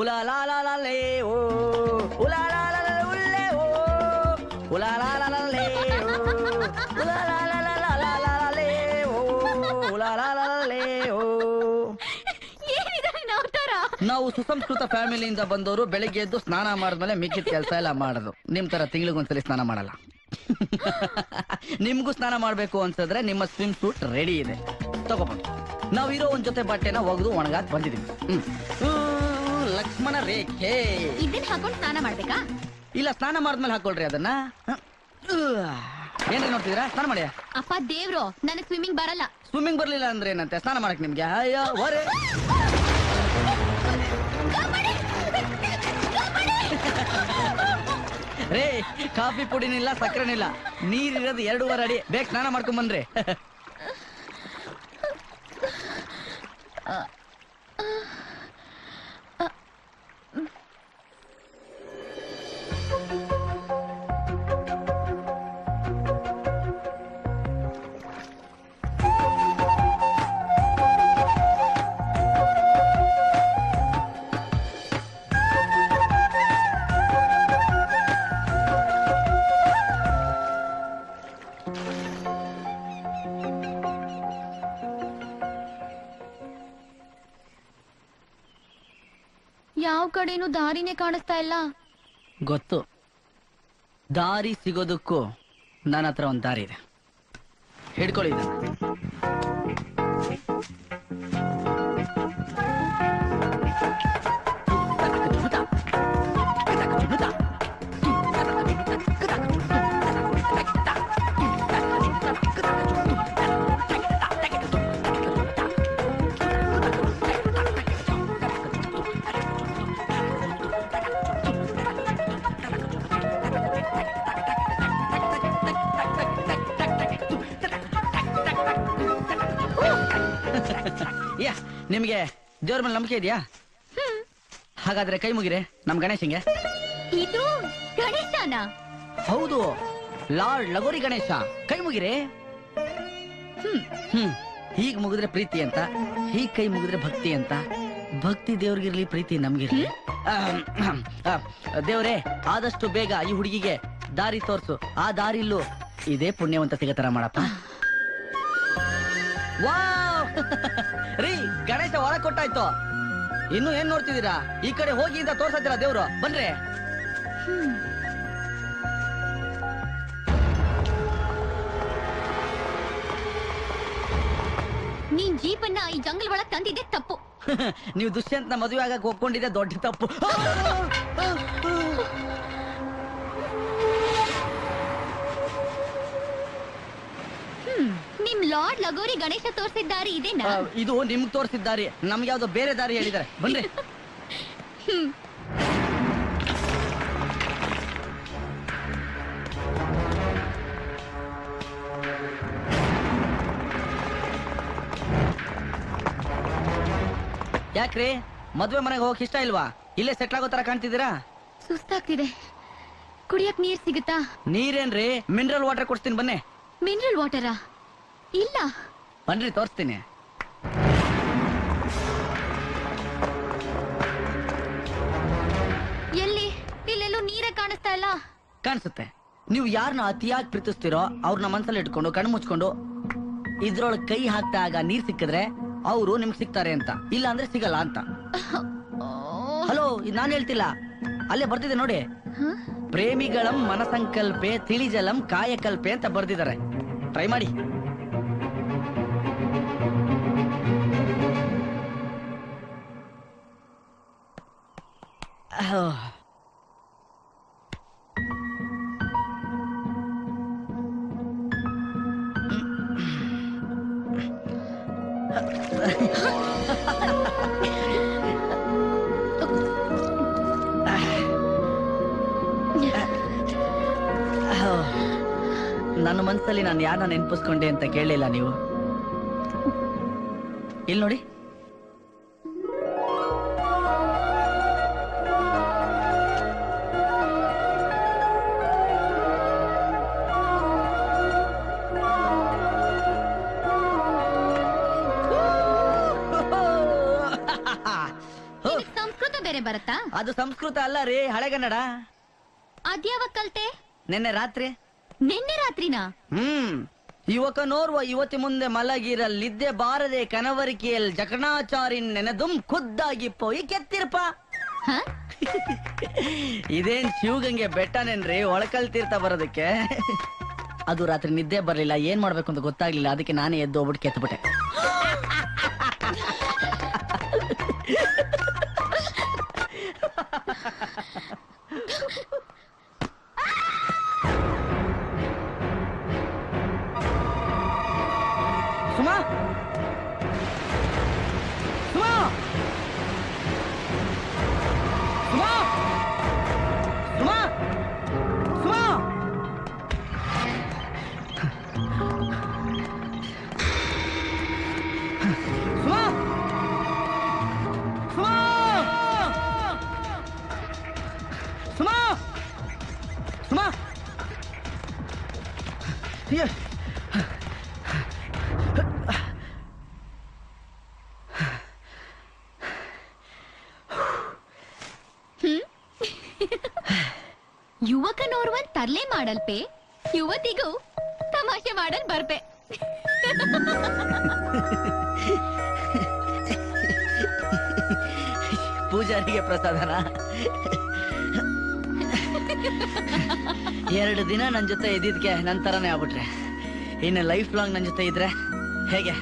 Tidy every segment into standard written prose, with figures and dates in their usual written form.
ಉಲಾ ಲಾ ಲಾ ಲಾ ಲೇ ಓ ಉಲಾ ಲಾ ಲಾ ಲಾ ಉಲ್ಲೆ ಓ ಉಲಾ ಲಾ ಲಾ ಲಾ ಲೇ ಓ ಉಲಾ ಲಾ ಲಾ ಲಾ ಲಾ ಲಾ ಲಾ ಲೇ ಓ ಉಲಾ ಲಾ ಲಾ ಲಾ ಲೇ ಓ. ನಾವು ಸುಸಂಸ್ಕೃತ ಫ್ಯಾಮಿಲಿಯಿಂದ ಬಂದವರು ಬೆಳಿಗ್ಗೆ ಎದ್ದು ಸ್ನಾನ ಮಾಡಿದ್ಮೇಲೆ ಮಿಕ್ಕಿದ ಕೆಲಸ ಎಲ್ಲ ಮಾಡೋದು. ನಿಮ್ ತರ ತಿಂಗಳಿಗೊಂದ್ಸಲಿ ಸ್ನಾನ ಮಾಡಲ್ಲ. ನಿಮ್ಗೂ ಸ್ನಾನ ಮಾಡ್ಬೇಕು ಅನ್ಸಿದ್ರೆ ನಿಮ್ಮ ಸ್ವಿಮ್ ಸೂಟ್ ರೆಡಿ ಇದೆ, ತಗೋಬಹುದು. ನಾವಿರೋ ಒಂದ್ ಜೊತೆ ಬಟ್ಟೆನ ಒಗೆದು ಒಣಗಾಕ್ ಬಂದಿದೀವಿ. ಲಕ್ಷ್ಮಣ ರೇಖೆ ಇದನ್ನ ಹಾಕೊಂಡು ಸ್ನಾನ ಮಾಡ್ಬೇಕಾ? ಇಲ್ಲ, ಸ್ನಾನ ಮಾಡಿದ್ಮೇಲೆ ಹಾಕೊಳ್ರಿ ಅದನ್ನ. ಏನ್ರಿ ನೋಡ್ತಿದ್ದೀರಾ? ಸ್ನಾನ ಮಾಡಿ. ಅಪ್ಪ ದೇವ್ರು, ನನಗೆ ಸ್ವಿಮ್ಮಿಂಗ್ ಬರಲ್ಲ. ಸ್ವಿಮ್ಮಿಂಗ್ ಬರ್ಲಿಲ್ಲ ಅಂದ್ರೆ ಏನಂತೆ? ಸ್ನಾನ ಮಾಡಕ್ ನಿಮ್ಗೆ ಅಯ್ಯೋ ಹೊರೆ. ರೇ, ಕಾಫಿ ಪುಡಿನಿಲ್ಲ, ಸಕ್ಕರೆನಿಲ್ಲ, ನೀರಿರೋದು 2.5 ಅಡಿ. ಬೇಗ ಸ್ನಾನ ಮಾಡ್ಕೊಂಡ್ ಬನ್ರಿ. ಯಾವ ಕಡೆನೂ ದಾರಿನೇ ಕಾಣಿಸ್ತಾ ಇಲ್ಲ. ಗೊತ್ತು, ದಾರಿ ಸಿಗೋದಕ್ಕೂ ನನ್ನ ಹತ್ರ ಒಂದು ದಾರಿ ಇದೆ. ಹಿಡ್ಕೊಳ್ಳಿ ಇದನ್ನ. ನಿಮ್ಗೆ ದೇವ್ರ ಮೇಲೆ ನಂಬಿಕೆ ಇದೆಯಾ? ಹಾಗಾದ್ರೆ ಕೈ ಮುಗಿರೆ ನಮ್ ಗಣೇಶಂಗೆ. ಇದು ಗಣೇಶನ? ಹೌದು, ಲಾರ್ಡ್ ಲಗೋರಿ ಗಣೇಶ. ಕೈ ಮುಗಿರೆ. ಹೀಗ್ ಮುಗಿದ್ರೆ ಪ್ರೀತಿ ಅಂತ, ಹೀಗ್ ಕೈ ಮುಗಿದ್ರೆ ಭಕ್ತಿ ಅಂತ. ಭಕ್ತಿ ದೇವ್ರಿಗಿರ್ಲಿ, ಪ್ರೀತಿ ನಮ್ಗಿರ್ಲಿ. ದೇವ್ರೇ, ಆದಷ್ಟು ಬೇಗ ಈ ಹುಡುಗಿಗೆ ದಾರಿ ತೋರ್ಸು. ಆ ದಾರಿಲ್ಲೂ ಇದೇ ಪುಣ್ಯವಂತ ಸಿಗತರ ಮಾಡಪ್ಪ. ವಾವ್ ರೀ, ಗಣೇಶ ಹೊರ ಕೊಟ್ಟಾಯ್ತು. ಇನ್ನು ಏನ್ ನೋಡ್ತಿದ್ದೀರಾ? ಈ ಕಡೆ ಹೋಗಿ ಅಂತ ತೋರ್ಸತ್ತಿರ ದೇವ್ರು. ಬನ್ರಿ. ನೀನ್ ಜೀಪನ್ನ ಈ ಜಂಗಲ್ ಒಳಗ್ ತಂದಿದ್ದೆ ತಪ್ಪು. ನೀವು ದುಷ್ಯಂತನ ಮದುವೆ ಆಗಕ್ಕೆ ಒಪ್ಕೊಂಡಿದ್ದೆ ದೊಡ್ಡ ತಪ್ಪು. ನಿಮ್ ಲಾರ್ಡ್ ಲಗೋರಿ ಗಣೇಶ ತೋರ್ಸಿದ ದಾರಿ ಇದೇನಾ? ಇದು ನಿಮ್ಗೆ ತೋರಿಸಿದ ದಾರಿ. ನಮ್ಗೆ ಯಾವ್ದೋ ಬೇರೆ ದಾರಿ ಹೇಳಿದ್ದಾರೆ. ಬನ್ರಿ. ಯಾಕ್ರಿ, ಮದ್ವೆ ಮನೆಗೆ ಹೋಗಕ್ ಇಷ್ಟ ಇಲ್ವಾ? ಇಲ್ಲೇ ಸೆಟ್ಲ್ ಆಗೋ ತರ ಕಾಣ್ತಿದ್ದೀರಾ? ಸುಸ್ತಾಗ್ತಿದೆ, ಕುಡಿಯಕ್ ನೀರ್ ಸಿಗುತ್ತಾ? ನೀರೇನ್ರಿ, ಮಿನರಲ್ ವಾಟರ್ ಕೊಡ್ತೀನಿ ಬನ್ನಿ. ಮಿನರಲ್ ವಾಟರಾ? ಇಲ್ಲ. ಬನ್ರಿ, ತೋರಿಸ್ತೀನಿ. ಎಲ್ಲಿ? ಇಲ್ಲೆಲ್ಲೂ ನೀರೇ ಕಾಣಿಸ್ತಾ ಇಲ್ಲ. ಕಾಣಿಸುತ್ತೆ. ನೀವು ಯಾರನ್ನ ಅತಿಯಾಗಿ ಪ್ರೀತಿಸ್ತಿರೋ ಅವ್ರನ್ನ ಮನ್ಸಲ್ಲಿ ಇಟ್ಕೊಂಡು ಕಣ್ಣು ಮುಚ್ಕೊಂಡು ಇದ್ರೊಳಗೆ ಕೈ ಹಾಕ್ದಾಗ ನೀರ್ ಸಿಕ್ಕಿದ್ರೆ ಅವರು ನಿಮ್ಗೆ ಸಿಗ್ತಾರೆ ಅಂತ, ಇಲ್ಲ ಅಂದ್ರೆ ಸಿಗಲ್ಲ ಅಂತ. ಹಲೋ, ಇದು ನಾನು ಹೇಳ್ತಿಲ್ಲ, ಅಲ್ಲೇ ಬರ್ತಿದೆ ನೋಡಿ. ಪ್ರೇಮಿಗಳಂ ಮನಸಂಕಲ್ಪೆ ತಿಳಿಜಲಂ ಕಾಯಕಲ್ಪೆ ಅಂತ ಬರ್ದಿದ್ದಾರೆ. ಟ್ರೈ ಮಾಡಿ. ನನ್ನ ಮನಸ್ಸಲ್ಲಿ ನಾನು ಯಾರನ್ನ ನೆನಪಿಸ್ಕೊಂಡೆ ಅಂತ ಕೇಳಲಿಲ್ಲ ನೀವು. ಇಲ್ಲಿ ನೋಡಿ. ಸಂಸ್ಕೃತ ಬೇರೆ ಬರುತ್ತಾ? ಅದು ಸಂಸ್ಕೃತ ಅಲ್ಲ ರೀ, ಹಳೆಗನ್ನಡ. ಅದ್ಯಾವಾಗ ಕಲ್ತೆ? ನಿನ್ನೆ ರಾತ್ರಿ. ನಿನ್ನೆ ರಾತ್ರಿನಾ? ಯುವಕನೋರ್ವ ಯುವತಿ ಮುಂದೆ ಮಲಗಿರಲಿದ್ದೆ ಬಾರದೆ ಕನವರಿಕೆಯಲ್ಲಿ ಜಕಣಾಚಾರಿ ನೆನೆದುಂ ಖುದ್ದಾಗಿ ಪೋಯಿ ಕೆತ್ತಿರ್ಪ. ಹ? ಇದೇನ್ ಶಿವಗಂಗೆ ಬೆಟ್ಟನೇನ್ರಿ ಒಳಕಲ್ ತೀರ್ಥ ಬರೋದಕ್ಕೆ? ಅದು ರಾತ್ರಿ ನಿದ್ದೆ ಬರ್ಲಿಲ್ಲ, ಏನ್ ಮಾಡ್ಬೇಕು ಅಂತ ಗೊತ್ತಾಗ್ಲಿಲ್ಲ, ಅದಕ್ಕೆ ನಾನೇ ಎದ್ದು ಹೋಗ್ಬಿಟ್ಟು ಕೆತ್ತಬಿಟ್ಟೆ. ಸುಮಾ, ಸುಮಾ, ಸುಮಾ, ಸುಮಾ, ಸುಮಾ. ಸುಮಾ, ಸುಮಾ, ಸುಮಾ, ಸುಮಾ. ಯುವಕನೋರ್ವನ್ ತರ್ಲೆ ಮಾಡಲ್ಪೆ, ಯುವತಿಗೂ ತಮಾಷೆ ಮಾಡಲ್ ಬರ್ಪೆ. ಪೂಜಾರಿಗೆ ಪ್ರಸಾದನ. 2 ದಿನ ನನ್ ಜೊತೆ ಇದ್ದಿದ್ಕೆ ನನ್ ತರಾನೇ ಆಗ್ಬಿಟ್ರೆ, ಇನ್ನು ಲೈಫ್ ಲಾಂಗ್ ನನ್ ಜೊತೆ ಇದ್ರೆ ಹೇಗೆ?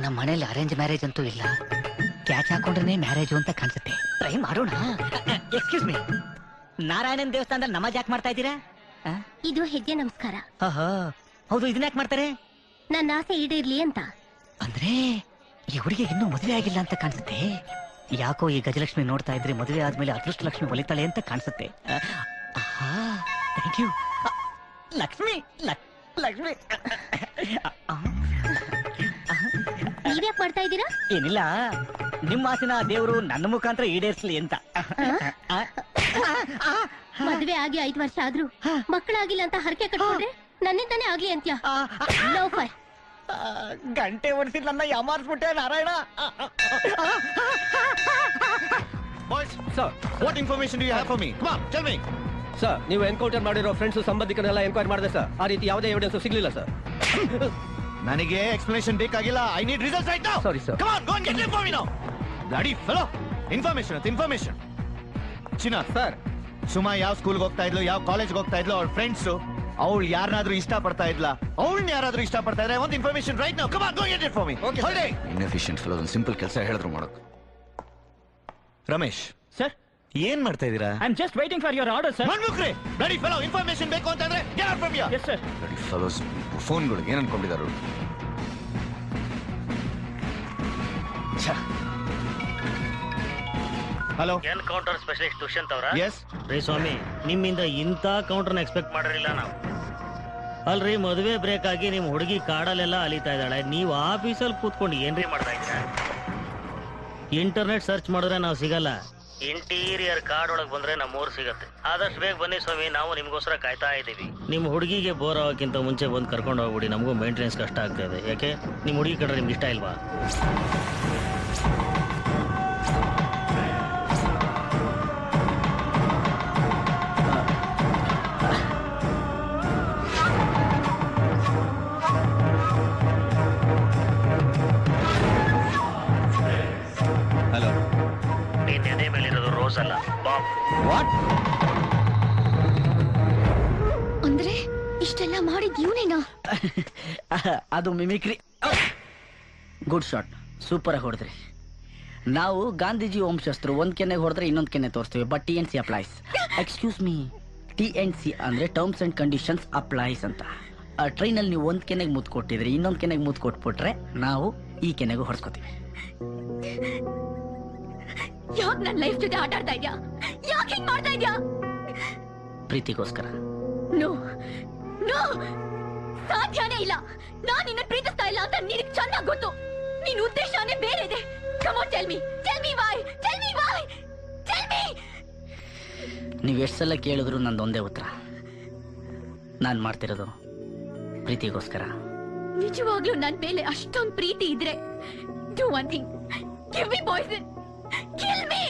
ನಮ್ಮ ಮನೇಲಿ ಅರೇಂಜ್ ಮ್ಯಾರೇಜ್ ಅಂತೂ ಇಲ್ಲ, ಕ್ಯಾಚ್ ಹಾಕೊಂಡ್ರೆ ಮ್ಯಾರೇಜ್ ಅಂತ ಕಾಣಿಸುತ್ತೆ. ಟ್ರೈ ಮಾಡೋಣ. ಎಕ್ಸ್ಕ್ಯೂಸ್ ಮೀ, ನಾರಾಯಣನ್ ದೇವಸ್ಥಾನದಲ್ಲಿ ನಮಾಜ್ ಯಾಕೆ ಮಾಡ್ತಾ ಇದ್ದೀರಾ? ಇದು ಹೆಜ್ಜೆ ನಮಸ್ಕಾರ. ಹೌದು, ಇದನ್ನ ಯಾಕೆ ಮಾಡ್ತಾರೆ? ನನ್ನ ಆಸೆ ಈಡೇರ್ಲಿ ಅಂತ. ಅಂದ್ರೆ ಈ ಹುಡುಗಿ ಇನ್ನೂ ಮದುವೆ ಆಗಿಲ್ಲ ಅಂತ ಕಾಣಿಸುತ್ತೆ. ಯಾಕೋ ಈ ಗಜಲಕ್ಷ್ಮಿ ನೋಡ್ತಾ ಇದ್ರೆ ಮದುವೆ ಆದ್ಮೇಲೆ ಅದೃಷ್ಟ ಲಕ್ಷ್ಮಿ ಒಲಿತಾಳೆ ಅಂತ ಕಾಣಿಸುತ್ತೆ. Thank you Lakshmi. ಲಕ್ಷ್ಮಿ ನೀವ್ಯಾಕ್ ಮಾಡ್ತಾ ಇದ್ದೀರಾ? ಏನಿಲ್ಲ, ನಿಮ್ಮ ಆಸೆನ ದೇವರು ನನ್ನ ಮುಖಾಂತರ ಈಡೇರಿಸಲಿ ಅಂತ. ಮದುವೆ ಆಗಿ 5 ವರ್ಷ ಆದ್ರೂ ಮಕ್ಕಳಾಗಿಲ್ಲ ಅಂತ ಹರಕೆ ಕಟ್ಕೊಂಡ್ರೆ ನನ್ನಿಂದಾನೇ ಆಗ್ಲಿ ಅಂತ್ಯ. ಲೋಫರ್. ಗಂಟೆ ಹೊಡಿಸಿದ್ ನನ್ನ ಯಾಮಾರಿಸ್ಬಿಟ್ಟೆ Narayana. Boys, sir, what information do you have for me? Come on, tell me. Sir, ನೀವು ಎನ್ಕೌಂಟರ್ ಮಾಡಿರೋ ಫ್ರೆಂಡ್ಸ್ ಸಂಬಂಧಿಕರನ್ನೆಲ್ಲ ಎಂಕ್ವೈರಿ ಮಾಡಿದೆ ಸರ್. ಆ ರೀತಿ ಯಾವುದೇ ಎವಿಡೆನ್ಸ್ ಸಿಗ್ಲಿಲ್ಲ ಸರ್. ನನಗೆ ಎಕ್ಸ್ಪ್ಲನೇಷನ್ ಬೇಕಾಗಿಲ್ಲ. I need results right now. Sorry, sir. Come on, go and get it for me now. Bloody fellow. Information. ಚಿನ್ನ ಸರ್, ಸುಮಾ ಯಾವ ಸ್ಕೂಲ್ಗೆ ಹೋಗ್ತಾ ಇದ್ಲು, ಯಾವ ಕಾಲೇಜ್ಗೆ ಹೋಗ್ತಾ ಇದ್ಲು, ಅವ್ರ ಫ್ರೆಂಡ್ಸ್ ಅವಳು ಯಾರನ್ನಾದ್ರೂ ಇಷ್ಟ ಪಡ್ತಾ ಇದ್ಲ, ಅವಳನ್ನ ಯಾರಾದ್ರೂ ಇಷ್ಟ ಪಡ್ತಾ ಇದ್ರೆ ಒಂದು information right now. Come on, go get it for me. Okay, sir. Inefficient fellow, ಒಂದು ಸಿಂಪಲ್ ಕೆಲಸ ಹೇಳಿದ್ರು ಮಾಡೋದು. ರಮೇಶ್ ಸರ್, ಏನ್ ಮಾಡ್ತಾ ಇದೀರಾ? I am just waiting for your order sir. ಮನ್ಮುಖ್ರೆ, ಬ್ಲಡಿ ಫೆಲೋ, ಇನ್ಫಾರ್ಮೇಶನ್ ಬೇಕು ಅಂತಂದ್ರೆ get out from here. Yes sir. Bloody fellows ಫೋನ್ಗಳು ಏನ್ ಅನ್ಕೊಂಡಿದ್ದಾರೆ? ಹಲೋ, ಎನ್ಕೌಂಟರ್ ಸ್ಪೆಷಲಿಸ್ಟ್ ದುಷ್ಯಂತ್ ಅವರ? ಎಸ್. ರೀ ಸ್ವಾಮಿ, ನಿಮ್ಮಿಂದ ಇಂಥ ಕೌಂಟರ್ನ ಎಕ್ಸ್ಪೆಕ್ಟ್ ಮಾಡಿರಲಿಲ್ಲ ನಾವು. ಅಲ್ರಿ, ಮದುವೆ ಬ್ರೇಕ್ ಆಗಿ ನಿಮ್ ಹುಡುಗಿ ಕಾಡಲ್ಲೆಲ್ಲ ಅಲಿತಾ ಇದ್ದಾಳೆ, ನೀವು ಆಫೀಸಲ್ಲಿ ಕೂತ್ಕೊಂಡು ಏನ್ರಿ ಮಾಡ್ತಾ ಇದ್ದೀರಾ? ಇಂಟರ್ನೆಟ್ ಸರ್ಚ್ ಮಾಡಿದ್ರೆ ನಾವು ಸಿಗಲ್ಲ, ಇಂಟೀರಿಯರ್ ಕಾರ್ಡ್ ಒಳಗೆ ಬಂದ್ರೆ ನಮ್ಮೂರು ಸಿಗತ್ತೆ. ಆದಷ್ಟು ಬೇಗ ಬನ್ನಿ ಸ್ವಾಮಿ, ನಾವು ನಿಮ್ಗೋಸ್ಕರ ಕಾಯ್ತಾ ಇದ್ದೀವಿ. ನಿಮ್ಮ ಹುಡುಗಿಗೆ ಬೋರ್ ಆಗೋಕ್ಕಿಂತ ಮುಂಚೆ ಬಂದು ಕರ್ಕೊಂಡು ಹೋಗ್ಬಿಡಿ, ನಮಗೂ ಮೇಂಟೆನೆನ್ಸ್ ಕಷ್ಟ ಆಗ್ತಾ ಇದೆ. ಯಾಕೆ, ನಿಮ್ಮ ಹುಡುಗಿ ಕಡೆ ನಿಮ್ಗೆ ಇಷ್ಟ ಇಲ್ವಾ? ಹಲೋ, ನೀನ್ ಎದೆ ಮೇಲಿರೋದು ರೋಸ್ ಅಲ್ಲ, ಬಾಂಬ್. ವಾಟ್? ಅಂದ್ರೆ ಇಷ್ಟೆಲ್ಲ ಮಾಡಿದ್ ಇವನೇನಾ? ಅದು ಮಿಮಿಕ್ರಿ. ಗುಡ್ ಶಾಟ್, ಸೂಪರ್ ಆಗಿ ಹೊಡೆದ್ರಿ. ನಾವು ಗಾಂಧೀಜಿ ವಂಶಸ್ಥರು, ಒಂದ್ ಕೆನ್ನೆಗೆ ಹೊಡೆದ್ರೆ ಇನ್ನೊಂದ್ ಕೆನ್ನೆ ತೋರಿಸ್ತೀವಿ, but TNC applies. Excuse me, TNC ಅಂದ್ರೆ ಟರ್ಮ್ಸ್ ಅಂಡ್ ಕಂಡೀಷನ್ಸ್ ಅಪ್ಲೈಸ್ ಅಂತ. ಟ್ರೈನಲ್ಲಿ ನೀವು ಒಂದ್ ಕೆನ್ನೆಗೆ ಮುತ್ತು ಕೊಟ್ಟಿದ್ರಿ, ಇನ್ನೊಂದ್ ಕೆನ್ನೆಗೆ ಮುತ್ತು ಕೊಟ್ಬಿಟ್ರೆ ನಾವು ಈ ಕೆನ್ನೆಗೂ ಹೊಡ್ಸ್ಕೊತೀವಿ. ಯಾಕ್ ನನ್ ಲೈಫ್ ಜೊತೆ ಆಟ ಆಡ್ತಾ ಇದ್ಯಾ? ಯಾಕೆ ಹಿಂಗ್ ಮಾಡ್ತಾ ಇದ್ಯಾ? ಪ್ರೀತಿಗೋಸ್ಕರ. ನೋ ನೋ, ಸಾಧ್ಯನೇ ಇಲ್ಲ. ನಾನ್ ನಿನ್ನ ಪ್ರೀತಿಸ್ತಾ ಇಲ್ಲ ಅಂತ ನಿನಗೆ ಚೆನ್ನಾಗಿ ಗೊತ್ತು. ನಿನ್ ಉದ್ದೇಶನೇ ಬೇರೆ ಇದೆ. Come on, tell me why. ನೀವ್ ಎಷ್ಟ್ ಸಲ ಕೇಳಿದ್ರು ನಂದೊಂದೇ ಉತ್ತರ, ನಾನ್ ಮಾಡ್ತಿರೋದು ಪ್ರೀತಿಗೋಸ್ಕರ. ನಿಜವಾಗ್ಲೂ ನನ್ ಮೇಲೆ ಅಷ್ಟೊಂದ್ ಪ್ರೀತಿ ಇದ್ರೆ do one thing, give me poison, kill me.